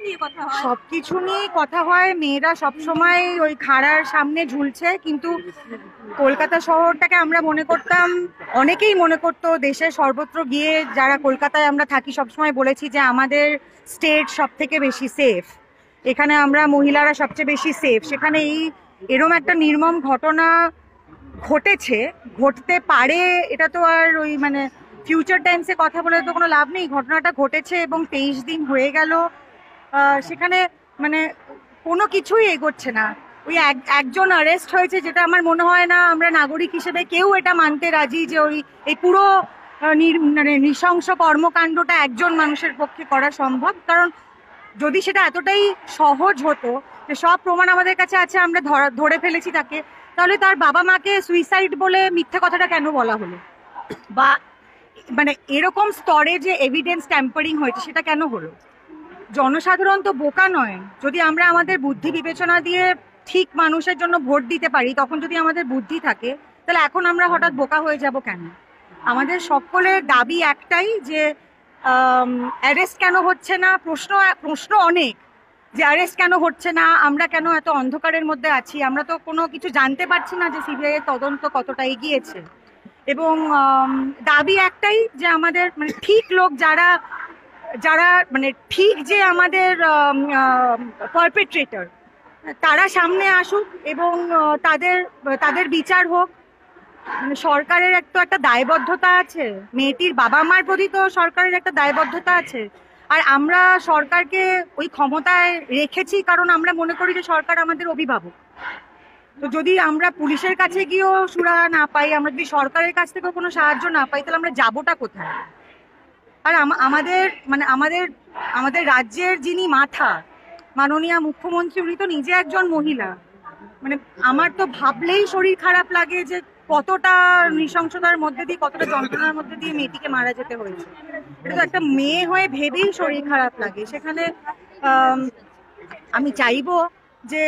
নিয়ে কথা হয়? সবকিছু নিয়ে কথা হয়। মেয়েরা সবসময় ওই খাড়ার সামনে ঝুলছে, কিন্তু কলকাতা শহরটাকে আমরা মনে করতাম, অনেকেই মনে করতো দেশের সর্বত্র গিয়ে, যারা কলকাতায় আমরা থাকি সবসময় বলেছি যে আমাদের স্টেট সব থেকে বেশি সেফ, এখানে আমরা মহিলারা সবচেয়ে বেশি সেফ। সেখানে এরম একটা নির্মম ঘটনা ঘটেছে, ঘটতে পারে, এটা তো আর ওই মানে ফিউচার টাইমসে কথা বলে তো কোনো লাভ নেই। ঘটনাটা ঘটেছে এবং 23 দিন হয়ে গেল, সেখানে মানে কোনো কিছুই এগোচ্ছে না। ওই একজন অ্যারেস্ট হয়েছে, যেটা আমার মনে হয় না আমরা নাগরিক হিসেবে কেউ এটা মানতে রাজি যে ওই এই পুরো মানে নৃশংস কর্মকাণ্ডটা একজন মানুষের পক্ষে করা সম্ভব। কারণ যদি সেটা এতটাই সহজ হতো যে সব প্রমাণ আমাদের কাছে আছে, আমরা ধরে ফেলেছি তাকে, তাহলে তার বাবা মাকে সুইসাইড বলে মিথ্যে কথাটা কেন বলা হলো? বা মানে এরকম স্তরে যে এভিডেন্স ট্যাম্পারিং হয়েছে সেটা কেন হলো? জনসাধারণ তো বোকা নয়। যদি আমরা আমাদের বুদ্ধি বিবেচনা দিয়ে ঠিক মানুষের জন্য ভোট দিতে পারি, তখন যদি আমাদের বুদ্ধি থাকে, তাহলে এখন আমরা হঠাৎ বোকা হয়ে যাব কেন? আমাদের সকলের দাবি একটাই যে অ্যারেস্ট কেন হচ্ছে না। প্রশ্ন অনেক, যে অ্যারেস্ট কেন হচ্ছে না, আমরা কেন এত অন্ধকারের মধ্যে আছি, আমরা তো কোনো কিছু জানতে পারছি না যে সিবিআই এর তদন্ত কতটা এগিয়েছে। এবং দাবি একটাই যে আমাদের মানে ঠিক লোক যারা যারা মানে ঠিক যে আমাদের পারপেট্রেটর, তারা সামনে আসুক এবং তাদের তাদের বিচার হোক। মানে সরকারের একটা দায়বদ্ধতা আছে, মেয়েটির বাবা মার প্রতি তো সরকারের একটা দায়বদ্ধতা আছে। আর আমরা সরকারকে ওই ক্ষমতায় রেখেছি কারণ আমরা মনে করি যে সরকার আমাদের অভিভাবক। তো যদি আমরা পুলিশের কাছে গিয়েও সুরাহা না পাই, আমরা যদি সরকারের কাছ থেকেও কোনো সাহায্য না পাই, তাহলে আমরা যাবোটা কোথায়? আর আমাদের মানে আমাদের আমাদের রাজ্যের যিনি মাথা, মাননীয় মুখ্যমন্ত্রী, উনি তো নিজে একজন মহিলা। মানে আমার তো ভাবলেই শরীর খারাপ লাগে যে কতটা নৃশংসতার মধ্যে দিয়ে, কতটা যন্ত্রণার মধ্যে দিয়ে মেয়েটিকে মারা যেতে হয়েছে। এটা তো একটা মেয়ে হয়ে ভেবেই শরীর খারাপ লাগে। সেখানে আমি চাইবো যে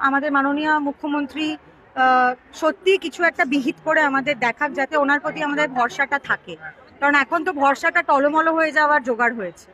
আমাদের মাননীয় মুখ্যমন্ত্রী সত্যি কিছু একটা বিহিত করে আমাদের দেখাক, যাতে ওনার প্রতি আমাদের ভরসাটা থাকে। কারণ এখন তো ভরসাটা টলমল হয়ে যাওয়ার জোগাড় হয়েছে।